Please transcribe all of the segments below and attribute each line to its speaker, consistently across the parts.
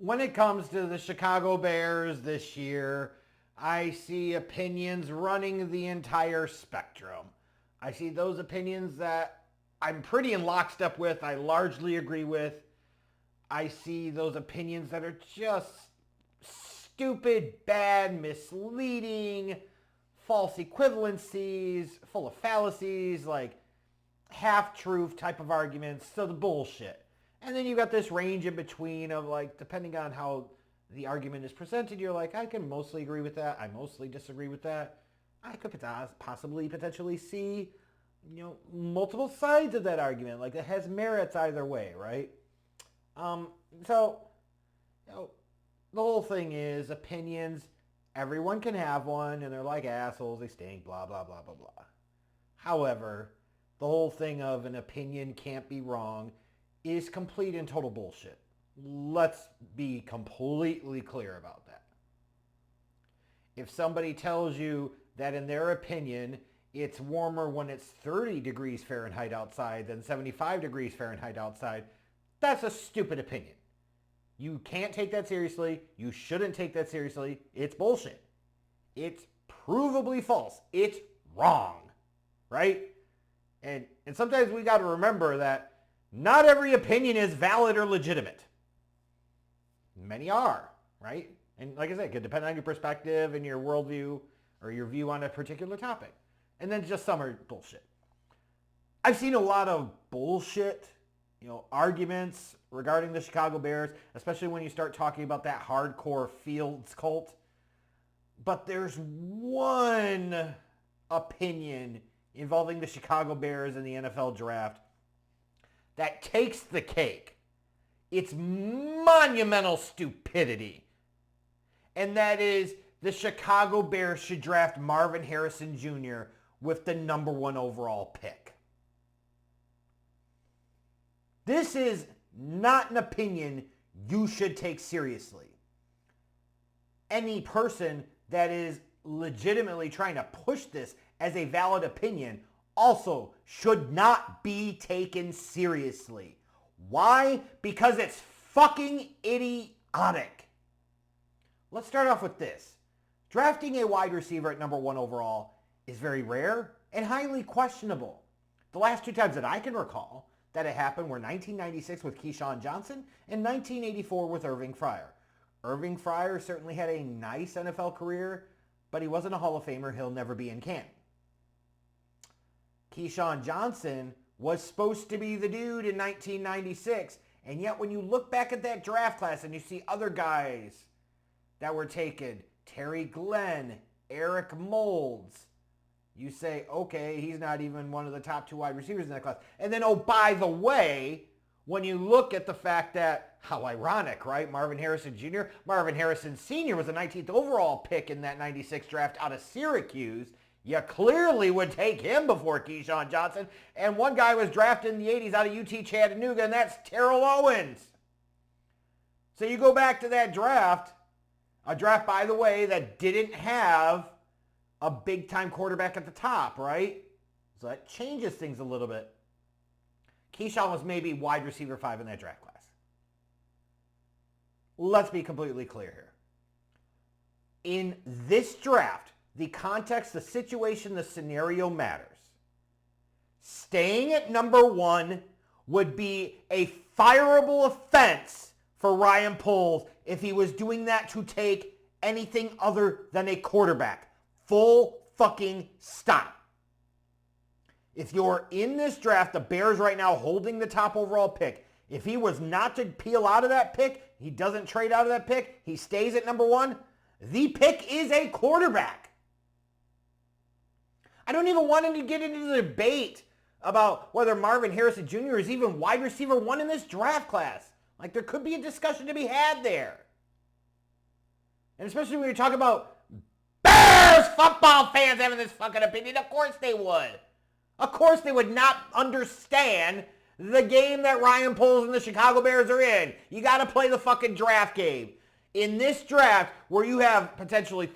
Speaker 1: when it comes to the Chicago Bears this year, I see opinions running the entire spectrum. I see those opinions that I'm pretty in lockstep with, I largely agree with. I see those opinions that are just stupid, bad, misleading, false equivalencies, full of fallacies, like half-truth type of arguments, so the bullshit. And then you've got this range in between of like, depending on how the argument is presented, you're like, I can mostly agree with that, I mostly disagree with that. I could possibly potentially see, multiple sides of that argument. Like it has merits either way, right? So, the whole thing is opinions. Everyone can have one, and they're like assholes. They stink, blah, blah, blah, blah, blah. However, the whole thing of an opinion can't be wrong is complete and total bullshit. Let's be completely clear about that. If somebody tells you that in their opinion, it's warmer when it's 30 degrees Fahrenheit outside than 75 degrees Fahrenheit outside, that's a stupid opinion. You can't take that seriously. You shouldn't take that seriously. It's bullshit. It's provably false. It's wrong, right? And sometimes we got to remember that not every opinion is valid or legitimate. Many are, right? And like I said, it could depend on your perspective and your worldview or your view on a particular topic. And then just some are bullshit. I've seen a lot of bullshit, arguments regarding the Chicago Bears, especially when you start talking about that hardcore Fields cult. But there's one opinion involving the Chicago Bears in the NFL draft that takes the cake. It's monumental stupidity. And that is the Chicago Bears should draft Marvin Harrison Jr. with the number 1 overall pick. This is not an opinion you should take seriously. Any person that is legitimately trying to push this as a valid opinion also should not be taken seriously. Why? Because it's fucking idiotic. Let's start off with this. Drafting a wide receiver at number 1 overall is very rare and highly questionable. The last 2 times that I can recall that it happened were 1996 with Keyshawn Johnson and 1984 with Irving Fryer. Irving Fryer certainly had a nice NFL career, but he wasn't a Hall of Famer. He'll never be in Canton. Keyshawn Johnson was supposed to be the dude in 1996, and yet when you look back at that draft class and you see other guys that were taken, Terry Glenn, Eric Moulds, you say, okay, he's not even one of the top 2 wide receivers in that class. And then, oh, by the way, when you look at the fact that, how ironic, right? Marvin Harrison Jr., Marvin Harrison Sr. was the 19th overall pick in that 96 draft out of Syracuse. You clearly would take him before Keyshawn Johnson. And one guy was drafted in the 80s out of UT Chattanooga, and that's Terrell Owens. So you go back to that draft, a draft, by the way, that didn't have a big-time quarterback at the top, right? So that changes things a little bit. Keyshawn was maybe wide receiver 5 in that draft class. Let's be completely clear here. In this draft, the context, the situation, the scenario matters. Staying at number 1 would be a fireable offense for Ryan Poles if he was doing that to take anything other than a quarterback. Full fucking stop. If you're in this draft, the Bears right now holding the top overall pick, if he was not to peel out of that pick, he doesn't trade out of that pick, he stays at number 1, the pick is a quarterback. I don't even want him to get into the debate about whether Marvin Harrison Jr. is even wide receiver 1 in this draft class. Like, there could be a discussion to be had there. And especially when you're talking about Bears football fans having this fucking opinion, of course they would. Of course they would not understand the game that Ryan Poles and the Chicago Bears are in. You got to play the fucking draft game. In this draft, where you have potentially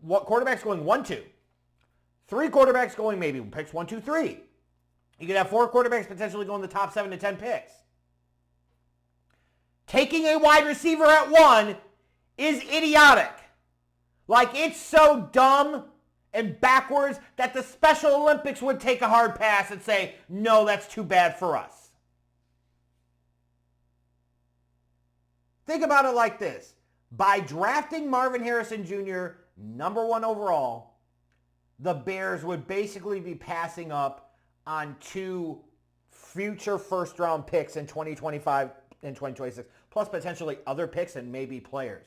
Speaker 1: what quarterbacks going 1, 2, 3 quarterbacks going maybe picks 1, 2, 3. You could have 4 quarterbacks potentially going the top 7 to 10 picks. taking a wide receiver at 1 is idiotic. Like, it's so dumb and backwards that the Special Olympics would take a hard pass and say, no, that's too bad for us. Think about it like this. By drafting Marvin Harrison Jr. number 1 overall, the Bears would basically be passing up on 2 future first-round picks in 2025 and 2026, plus potentially other picks and maybe players.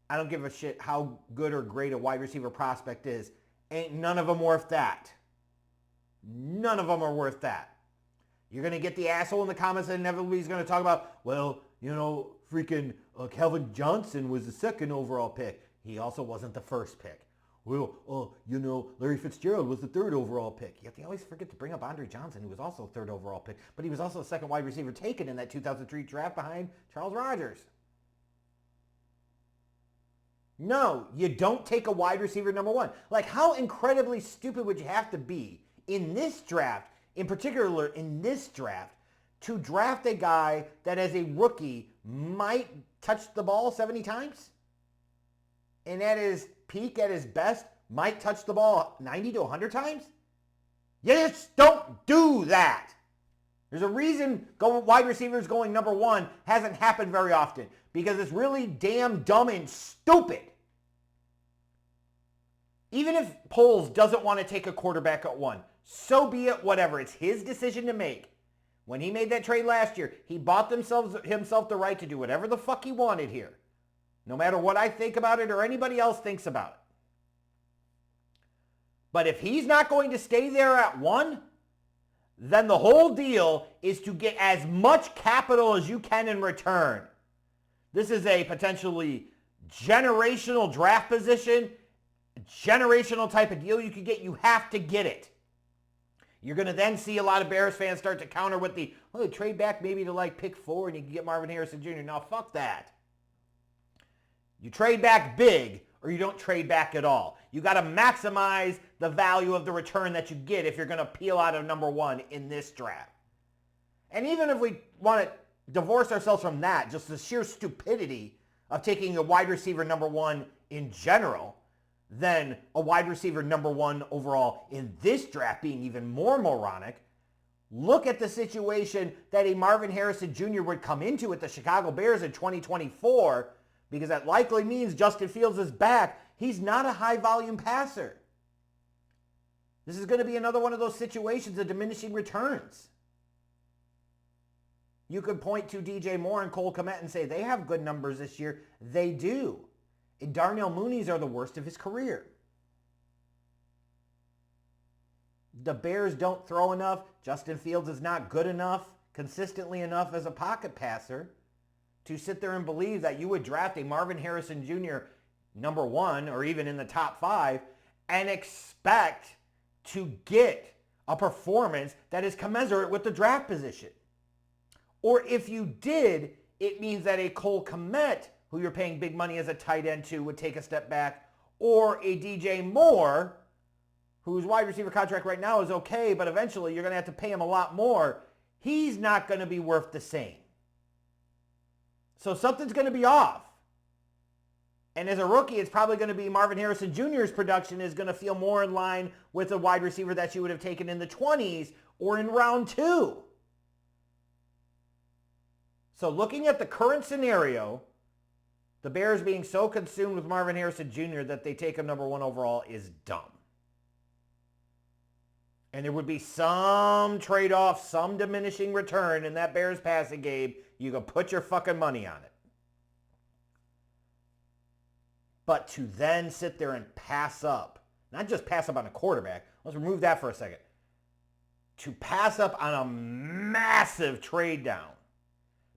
Speaker 1: I don't give a shit how good or great a wide receiver prospect is. Ain't none of them worth that. None of them are worth that. You're going to get the asshole in the comments that inevitably he's going to talk about, well, you know, freaking Calvin Johnson was the 2nd overall pick. He also wasn't the 1st pick. Well, you know, Larry Fitzgerald was the 3rd overall pick. Yet they always forget to bring up Andre Johnson, who was also 3rd overall pick, but he was also the 2nd wide receiver taken in that 2003 draft behind Charles Rogers. No, you don't take a wide receiver number 1. Like, how incredibly stupid would you have to be in this draft, in particular in this draft, to draft a guy that as a rookie might touch the ball 70 times? And at his peak, at his best, might touch the ball 90 to 100 times? You just don't do that. There's a reason wide receivers going number 1 hasn't happened very often, because it's really damn dumb and stupid. Even if Poles doesn't want to take a quarterback at 1, so be it, whatever. It's his decision to make. When he made that trade last year, he bought himself the right to do whatever the fuck he wanted here. No matter what I think about it or anybody else thinks about it. But if he's not going to stay there at 1, then the whole deal is to get as much capital as you can in return. This is a potentially generational draft position, generational type of deal you could get. You have to get it. You're going to then see a lot of Bears fans start to counter with trade back maybe to like pick 4 and you can get Marvin Harrison Jr. Now, fuck that. You trade back big or you don't trade back at all. You got to maximize the value of the return that you get if you're going to peel out of number 1 in this draft. And even if we want to divorce ourselves from that, just the sheer stupidity of taking a wide receiver number 1 in general, then a wide receiver number 1 overall in this draft being even more moronic, look at the situation that a Marvin Harrison Jr. would come into with the Chicago Bears in 2024, because that likely means Justin Fields is back. He's not a high-volume passer. This is going to be another one of those situations of diminishing returns. You could point to DJ Moore and Cole Kmet and say they have good numbers this year. They do. And Darnell Mooney's are the worst of his career. The Bears don't throw enough. Justin Fields is not good enough, consistently enough as a pocket passer to sit there and believe that you would draft a Marvin Harrison Jr. number 1 or even in the top 5 and expect to get a performance that is commensurate with the draft position. Or if you did, it means that a Cole Kmet, who you're paying big money as a tight end to, would take a step back, or a DJ Moore, whose wide receiver contract right now is okay, but eventually you're going to have to pay him a lot more. He's not going to be worth the same. So something's going to be off. And as a rookie, it's probably going to be Marvin Harrison Jr.'s production is going to feel more in line with a wide receiver that you would have taken in the 20s or in round 2. So looking at the current scenario, the Bears being so consumed with Marvin Harrison Jr. that they take him number 1 overall is dumb. And there would be some trade-off, some diminishing return in that Bears passing game. You can put your fucking money on it. But to then sit there and pass up, not just pass up on a quarterback, let's remove that for a second. To pass up on a massive trade down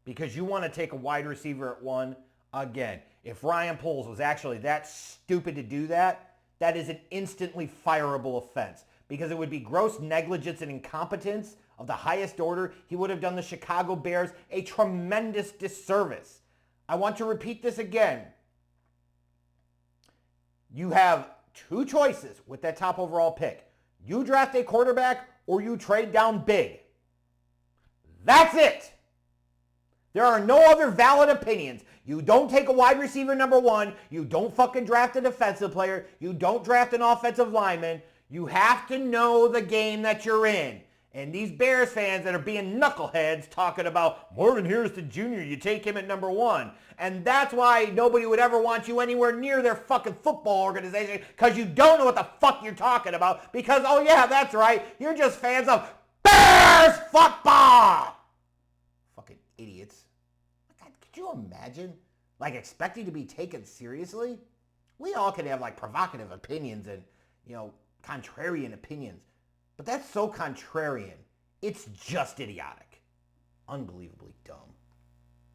Speaker 1: because you want to take a wide receiver at 1, again, if Ryan Poles was actually that stupid to do that, that is an instantly fireable offense because it would be gross negligence and incompetence of the highest order. He would have done the Chicago Bears a tremendous disservice. I want to repeat this again. You have 2 choices with that top overall pick. You draft a quarterback or you trade down big. That's it. There are no other valid opinions. You don't take a wide receiver number 1. You don't fucking draft a defensive player. You don't draft an offensive lineman. You have to know the game that you're in. And these Bears fans that are being knuckleheads talking about Marvin Harrison Jr., you take him at number 1. And that's why nobody would ever want you anywhere near their fucking football organization, because you don't know what the fuck you're talking about. Because, oh yeah, that's right, you're just fans of Bears football. Fucking idiots. God, could you imagine, like, expecting to be taken seriously? We all can have, like, provocative opinions and, you know, contrarian opinions. But that's so contrarian. It's just idiotic. Unbelievably dumb.